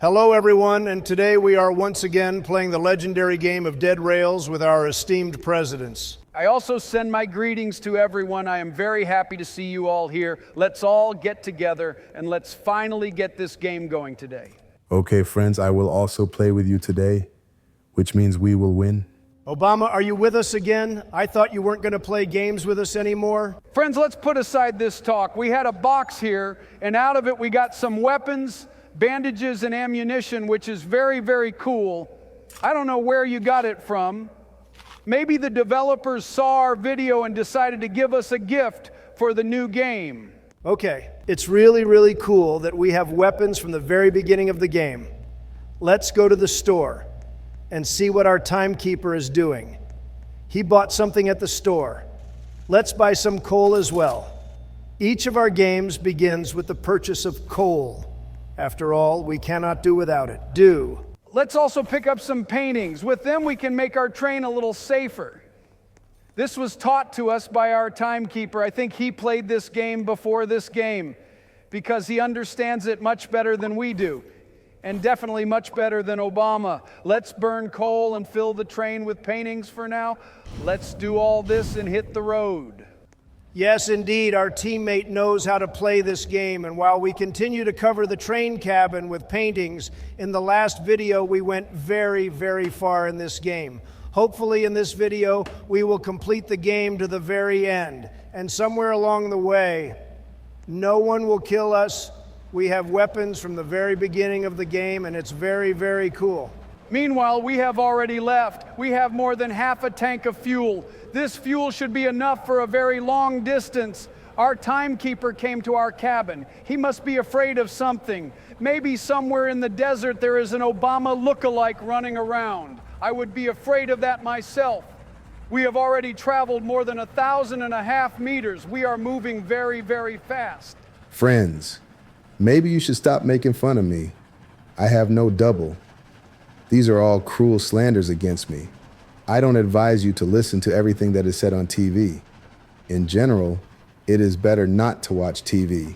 Hello everyone, and today we are once again playing the legendary game of Dead Rails with our esteemed presidents. I also send my greetings to everyone. I am very happy to see you all here. Let's all get together and let's finally get this game going today. Okay, friends, I will also play with you today, which means we will win. Obama, are you with us again? I thought you weren't going to play games with us anymore. Friends, let's put aside this talk. We had a box here, and out of it we got some weapons, bandages, and ammunition, which is very, very cool. I don't know where you got it from. Maybe the developers saw our video and decided to give us a gift for the new game. Okay, it's really, really cool that we have weapons from the very beginning of the game. Let's go to the store and see what our timekeeper is doing. He bought something at the store. Let's buy some coal as well. Each of our games begins with the purchase of coal. After all, we cannot do without it. Let's also pick up some paintings. With them, we can make our train a little safer. This was taught to us by our timekeeper. I think he played this game before this game because he understands it much better than we do, and definitely much better than Obama. Let's burn coal and fill the train with paintings for now. Let's do all this and hit the road. Yes, indeed, our teammate knows how to play this game, and while we continue to cover the train cabin with paintings, in the last video we went very, very far in this game. Hopefully in this video we will complete the game to the very end, and somewhere along the way, no one will kill us. We have weapons from the very beginning of the game, and it's very, very cool. Meanwhile, we have already left. We have more than half a tank of fuel. This fuel should be enough for a very long distance. Our timekeeper came to our cabin. He must be afraid of something. Maybe somewhere in the desert there is an Obama look-alike running around. I would be afraid of that myself. We have already traveled more than 1,500 meters. We are moving very, very fast. Friends, maybe you should stop making fun of me. I have no double. These are all cruel slanders against me. I don't advise you to listen to everything that is said on TV. In general, it is better not to watch TV.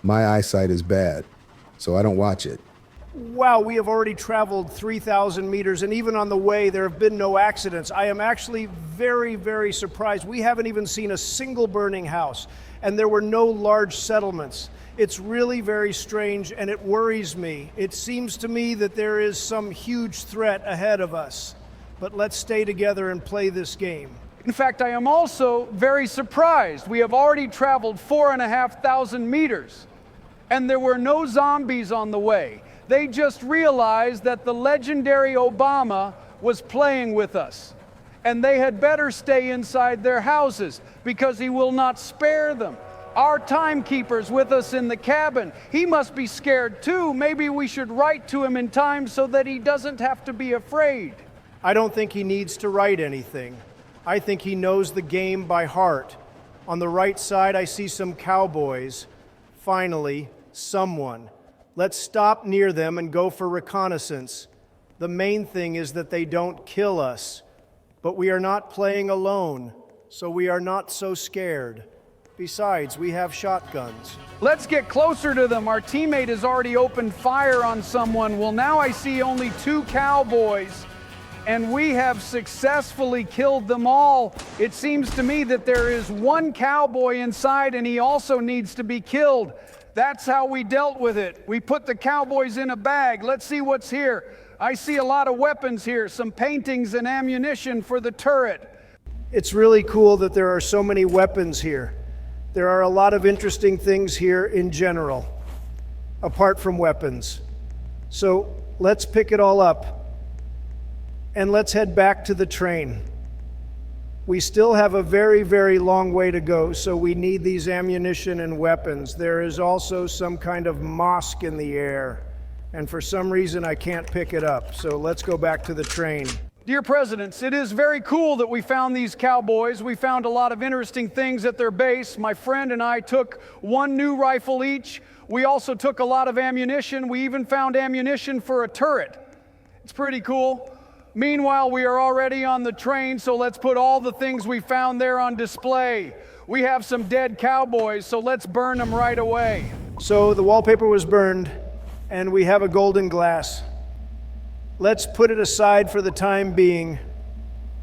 My eyesight is bad, so I don't watch it. Wow, we have already traveled 3,000 meters, and even on the way there have been no accidents. I am actually very, very surprised. We haven't even seen a single burning house, and there were no large settlements. It's really very strange, and it worries me. It seems to me that there is some huge threat ahead of us. But let's stay together and play this game. In fact, I am also very surprised. We have already traveled 4,500 meters, and there were no zombies on the way. They just realized that the legendary Obama was playing with us, and they had better stay inside their houses because he will not spare them. Our timekeeper's with us in the cabin. He must be scared too. Maybe we should write to him in time so that he doesn't have to be afraid. I don't think he needs to write anything. I think he knows the game by heart. On the right side, I see some cowboys. Finally, someone. Let's stop near them and go for reconnaissance. The main thing is that they don't kill us. But we are not playing alone, so we are not so scared. Besides, we have shotguns. Let's get closer to them. Our teammate has already opened fire on someone. Well, now I see only 2 cowboys, and we have successfully killed them all. It seems to me that there is 1 cowboy inside, and he also needs to be killed. That's how we dealt with it. We put the cowboys in a bag. Let's see what's here. I see a lot of weapons here, some paintings and ammunition for the turret. It's really cool that there are so many weapons here. There are a lot of interesting things here in general, apart from weapons. So let's pick it all up, and let's head back to the train. We still have a very, very long way to go, so we need these ammunition and weapons. There is also some kind of mosque in the air, and for some reason I can't pick it up, so let's go back to the train. Dear Presidents, it is very cool that we found these cowboys. We found a lot of interesting things at their base. My friend and I took 1 new rifle each. We also took a lot of ammunition. We even found ammunition for a turret. It's pretty cool. Meanwhile, we are already on the train, so let's put all the things we found there on display. We have some dead cowboys, so let's burn them right away. So the wallpaper was burned. and we have a golden glass. Let's put it aside for the time being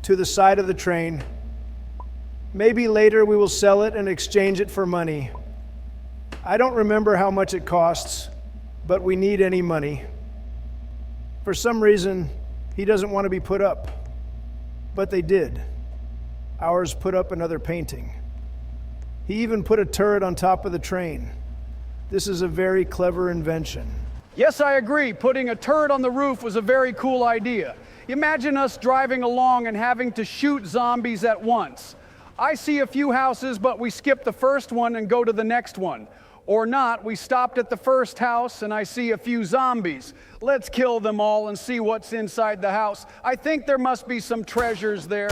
to the side of the train. Maybe later we will sell it and exchange it for money. I don't remember how much it costs, but we need any money. For some reason, he doesn't want to be put up, but they did. Ours put up another painting. He even put a turret on top of the train. This is a very clever invention. Yes, I agree. Putting a turret on the roof was a very cool idea. Imagine us driving along and having to shoot zombies at once. I see a few houses, but we skip the first one and go to the next one. Or not, we stopped at the first house and I see a few zombies. Let's kill them all and see what's inside the house. I think there must be some treasures there.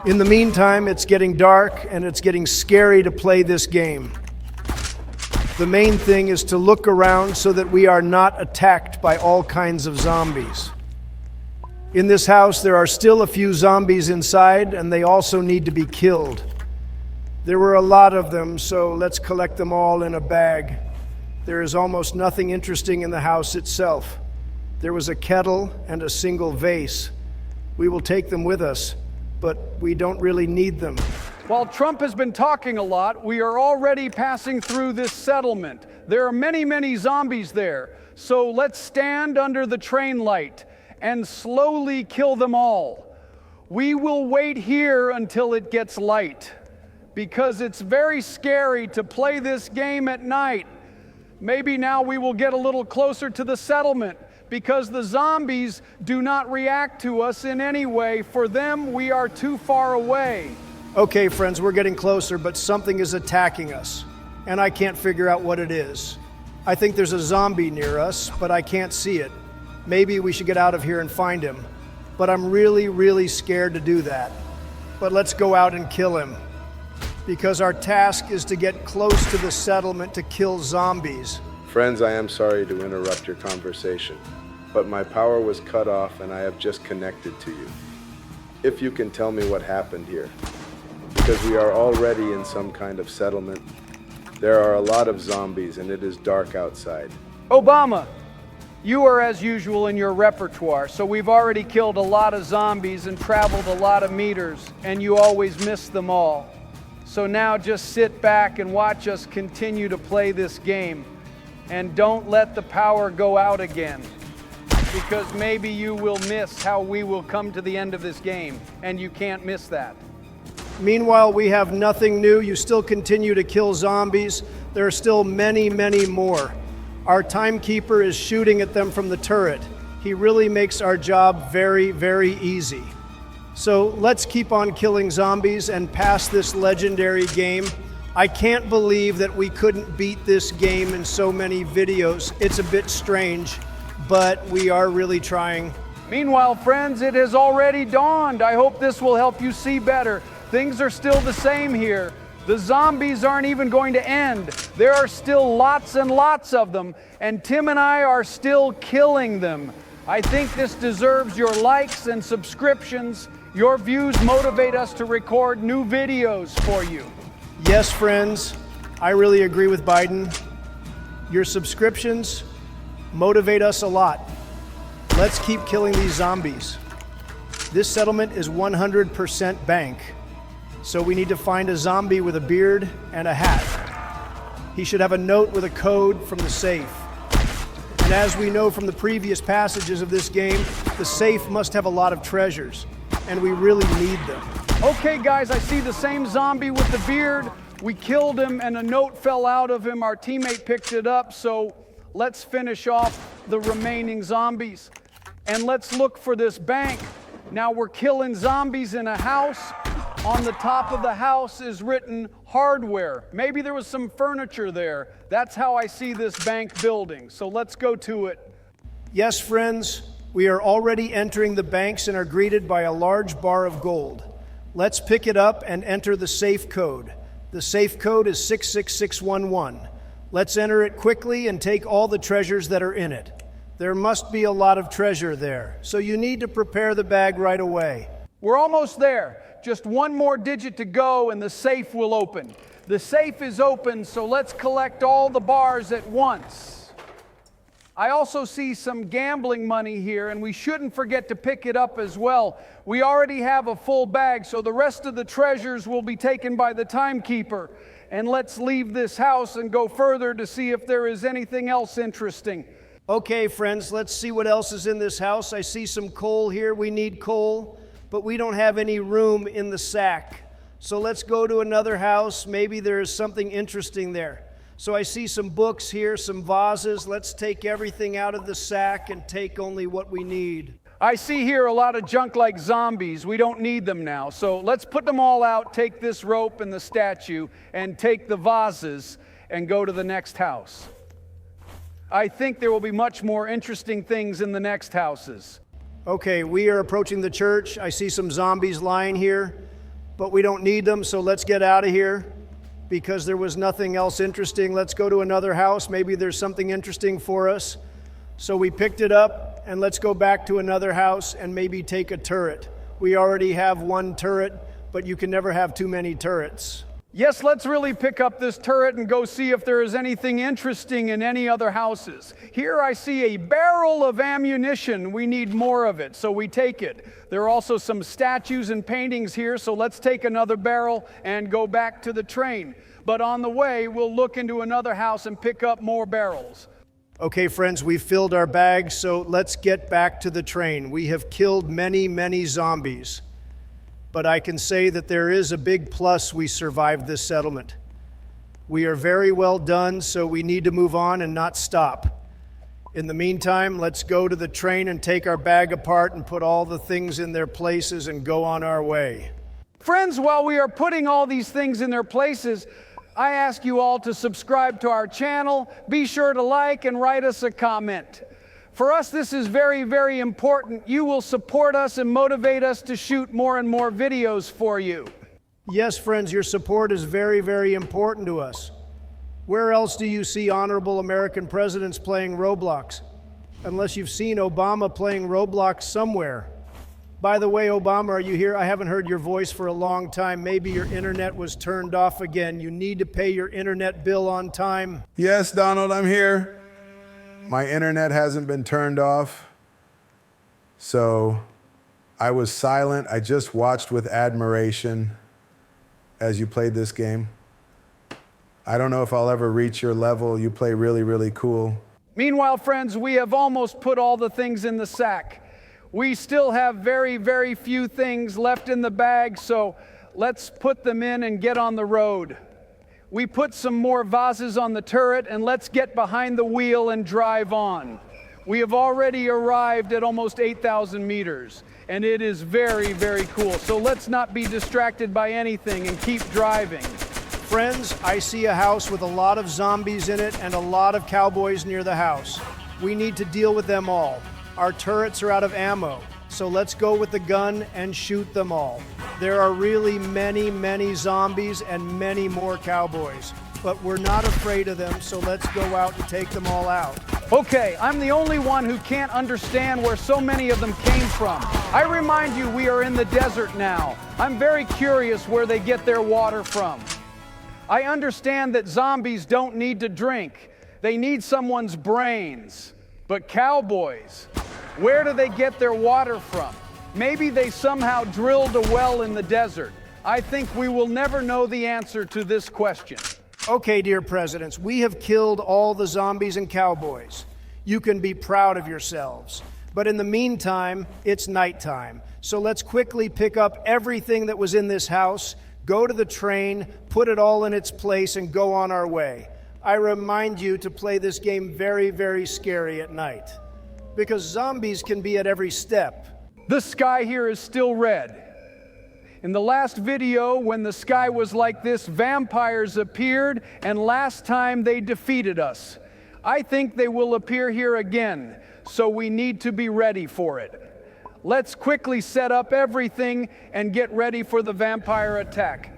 In the meantime, it's getting dark and it's getting scary to play this game. The main thing is to look around so that we are not attacked by all kinds of zombies. In this house, there are still a few zombies inside, and they also need to be killed. There were a lot of them, so let's collect them all in a bag. There is almost nothing interesting in the house itself. There was a kettle and a single vase. We will take them with us, but we don't really need them. While Trump has been talking a lot, we are already passing through this settlement. There are many, many zombies there. So let's stand under the train light and slowly kill them all. We will wait here until it gets light, because it's very scary to play this game at night. Maybe now we will get a little closer to the settlement, because the zombies do not react to us in any way. For them, we are too far away. Okay, friends, we're getting closer, but something is attacking us, and I can't figure out what it is. I think there's a zombie near us, but I can't see it. Maybe we should get out of here and find him, but I'm really, really scared to do that. But let's go out and kill him, because our task is to get close to the settlement to kill zombies. Friends, I am sorry to interrupt your conversation, but my power was cut off and I have just connected to you. If you can tell me what happened here, because we are already in some kind of settlement. There are a lot of zombies and it is dark outside. Obama, you are as usual in your repertoire, so we've already killed a lot of zombies and traveled a lot of meters, and you always miss them all. So now just sit back and watch us continue to play this game, and don't let the power go out again, because maybe you will miss how we will come to the end of this game, and you can't miss that. Meanwhile, we have nothing new. You still continue to kill zombies. There are still many, many more. Our timekeeper is shooting at them from the turret. He really makes our job very, very easy. So let's keep on killing zombies and pass this legendary game. I can't believe that we couldn't beat this game in so many videos. It's a bit strange, but we are really trying. Meanwhile, friends, it has already dawned. I hope this will help you see better. Things are still the same here. The zombies aren't even going to end. There are still lots and lots of them, and Tim and I are still killing them. I think this deserves your likes and subscriptions. Your views motivate us to record new videos for you. Yes, friends, I really agree with Biden. Your subscriptions motivate us a lot. Let's keep killing these zombies. This settlement is 100% bank. So we need to find a zombie with a beard and a hat. He should have a note with a code from the safe. And as we know from the previous passages of this game, the safe must have a lot of treasures, and we really need them. Okay, guys, I see the same zombie with the beard. We killed him, and a note fell out of him. Our teammate picked it up, so let's finish off the remaining zombies. And let's look for this bank. Now we're killing zombies in a house. On the top of the house is written hardware. Maybe there was some furniture there. That's how I see this bank building. So let's go to it. Yes, friends, we are already entering the banks and are greeted by a large bar of gold. Let's pick it up and enter the safe code. The safe code is 66611. Let's enter it quickly and take all the treasures that are in it. There must be a lot of treasure there, so you need to prepare the bag right away. We're almost there. Just one more digit to go and the safe will open. The safe is open, so let's collect all the bars at once. I also see some gambling money here, and we shouldn't forget to pick it up as well. We already have a full bag, so the rest of the treasures will be taken by the timekeeper. And let's leave this house and go further to see if there is anything else interesting. Okay, friends, let's see what else is in this house. I see some coal here. We need coal, but we don't have any room in the sack. So let's go to another house. Maybe there is something interesting there. So I see some books here, some vases. Let's take everything out of the sack and take only what we need. I see here a lot of junk like zombies. We don't need them now. So let's put them all out, take this rope and the statue, and take the vases and go to the next house. I think there will be much more interesting things in the next houses. Okay, we are approaching the church. I see some zombies lying here, but we don't need them, so let's get out of here because there was nothing else interesting. Let's go to another house. Maybe there's something interesting for us. So we picked it up, and let's go back to another house and maybe take a turret. We already have one turret, but you can never have too many turrets. Yes, let's really pick up this turret and go see if there is anything interesting in any other houses. Here I see a barrel of ammunition. We need more of it, so we take it. There are also some statues and paintings here, so let's take another barrel and go back to the train. But on the way, we'll look into another house and pick up more barrels. Okay, friends, we've filled our bags, so let's get back to the train. We have killed many, many zombies. But I can say that there is a big plus we survived this settlement. We are very well done, so we need to move on and not stop. In the meantime, let's go to the train and take our bag apart and put all the things in their places and go on our way. Friends, while we are putting all these things in their places, I ask you all to subscribe to our channel. Be sure to like and write us a comment. For us, this is very, very important. You will support us and motivate us to shoot more and more videos for you. Yes, friends, your support is very, very important to us. Where else do you see honorable American presidents playing Roblox? Unless you've seen Obama playing Roblox somewhere. By the way, Obama, are you here? I haven't heard your voice for a long time. Maybe your internet was turned off again. You need to pay your internet bill on time. Yes, Donald, I'm here. My internet hasn't been turned off, so I was silent. I just watched with admiration as you played this game. I don't know if I'll ever reach your level. You play really, really cool. Meanwhile, friends, we have almost put all the things in the sack. We still have very, very few things left in the bag, so let's put them in and get on the road. We put some more vases on the turret, and let's get behind the wheel and drive on. We have already arrived at almost 8,000 meters, and it is very, very cool. So let's not be distracted by anything and keep driving. Friends, I see a house with a lot of zombies in it and a lot of cowboys near the house. We need to deal with them all. Our turrets are out of ammo, so let's go with the gun and shoot them all. There are really many, many zombies and many more cowboys, but we're not afraid of them, so let's go out and take them all out. Okay, I'm the only one who can't understand where so many of them came from. I remind you, we are in the desert now. I'm very curious where they get their water from. I understand that zombies don't need to drink. They need someone's brains. But cowboys, where do they get their water from? Maybe they somehow drilled a well in the desert. I think we will never know the answer to this question. Okay, dear presidents, we have killed all the zombies and cowboys. You can be proud of yourselves. But in the meantime, it's nighttime. So let's quickly pick up everything that was in this house, go to the train, put it all in its place, and go on our way. I remind you to play this game very, very scary at night, because zombies can be at every step. The sky here is still red. In the last video, when the sky was like this, vampires appeared, and last time they defeated us. I think they will appear here again, so we need to be ready for it. Let's quickly set up everything and get ready for the vampire attack.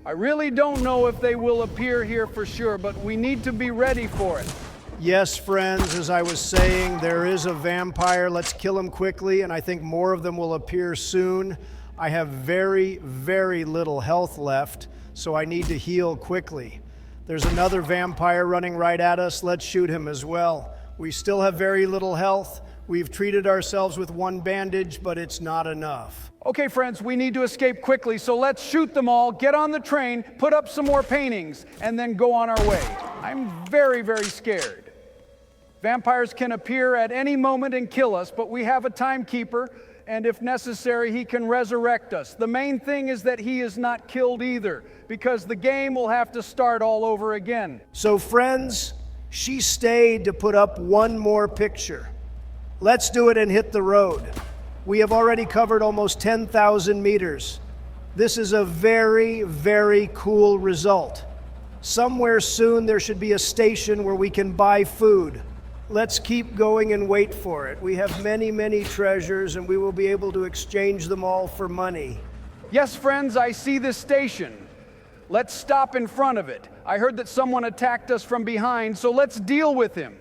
I really don't know if they will appear here for sure, but we need to be ready for it. Yes, friends, as I was saying, there is a vampire. Let's kill him quickly, and I think more of them will appear soon. I have very, very little health left, so I need to heal quickly. There's another vampire running right at us. Let's shoot him as well. We still have very little health. We've treated ourselves with one bandage, but it's not enough. Okay, friends, we need to escape quickly, so let's shoot them all, get on the train, put up some more paintings, and then go on our way. I'm very, very scared. Vampires can appear at any moment and kill us, but we have a timekeeper, and if necessary, he can resurrect us. The main thing is that he is not killed either, because the game will have to start all over again. So friends, she stayed to put up one more picture. Let's do it and hit the road. We have already covered almost 10,000 meters. This is a very, very cool result. Somewhere soon there should be a station where we can buy food. Let's keep going and wait for it. We have many, many treasures, and we will be able to exchange them all for money. Yes, friends, I see this station. Let's stop in front of it. I heard that someone attacked us from behind, so let's deal with him.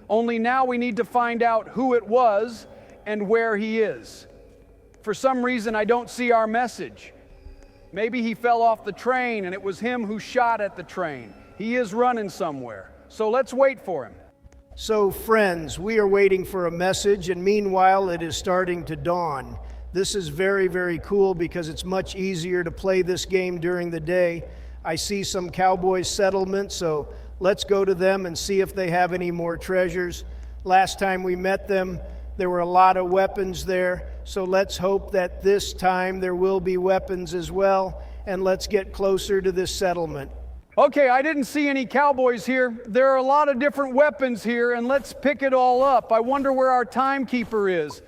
Only now we need to find out who it was and where he is. For some reason, I don't see our message. Maybe he fell off the train and it was him who shot at the train. He is running somewhere, so let's wait for him. So friends, we are waiting for a message, and meanwhile it is starting to dawn. This is very, very cool because it's much easier to play this game during the day. I see some cowboy settlements, so let's go to them and see if they have any more treasures. Last time we met them, there were a lot of weapons there, so let's hope that this time there will be weapons as well, and let's get closer to this settlement. Okay, I didn't see any cowboys here. There are a lot of different weapons here, and let's pick it all up. I wonder where our timekeeper is.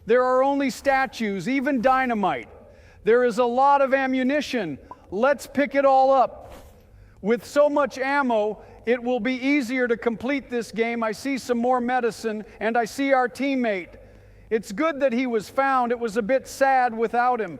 There are only statues, even dynamite. There is a lot of ammunition. Let's pick it all up. With so much ammo, it will be easier to complete this game. I see some more medicine, and I see our teammate. It's good that he was found. It was a bit sad without him.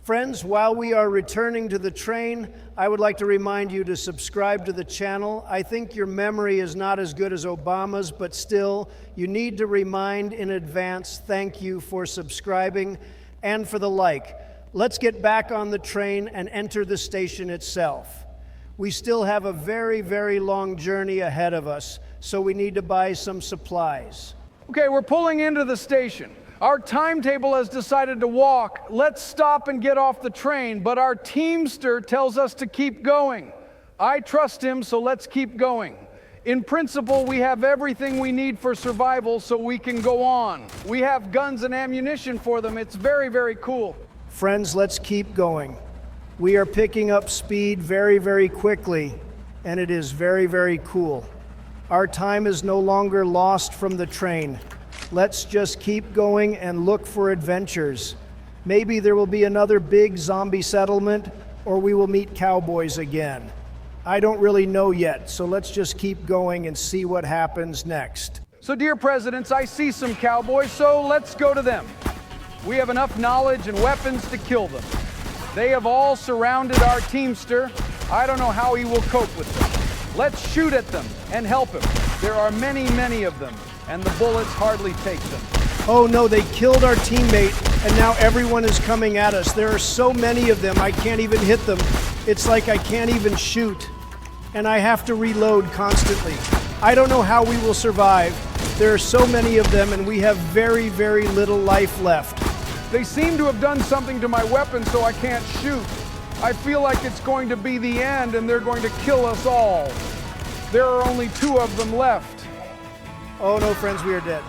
Friends, while we are returning to the train, I would like to remind you to subscribe to the channel. I think your memory is not as good as Obama's, but still, you need to remind in advance. Thank you for subscribing and for the like. Let's get back on the train and enter the station itself. We still have a very, very long journey ahead of us, so we need to buy some supplies. Okay, we're pulling into the station. Our timetable has decided to walk. Let's stop and get off the train, but our teamster tells us to keep going. I trust him, so let's keep going. In principle, we have everything we need for survival, so we can go on. We have guns and ammunition for them. It's very, very cool. Friends, let's keep going. We are picking up speed very, very quickly, and it is very, very cool. Our time is no longer lost from the train. Let's just keep going and look for adventures. Maybe there will be another big zombie settlement, or we will meet cowboys again. I don't really know yet, so let's just keep going and see what happens next. So, dear presidents, I see some cowboys, so let's go to them. We have enough knowledge and weapons to kill them. They have all surrounded our teamster. I don't know how he will cope with them. Let's shoot at them and help him. There are many, many of them, and the bullets hardly take them. Oh no, they killed our teammate, and now everyone is coming at us. There are so many of them, I can't even hit them. It's like I can't even shoot, and I have to reload constantly. I don't know how we will survive. There are so many of them, and we have very, very little life left. They seem to have done something to my weapon, so I can't shoot. I feel like it's going to be the end, and they're going to kill us all. There are only 2 of them left. Oh no, friends, we are dead.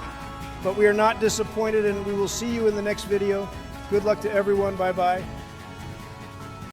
But we are not disappointed, and we will see you in the next video. Good luck to everyone. Bye-bye.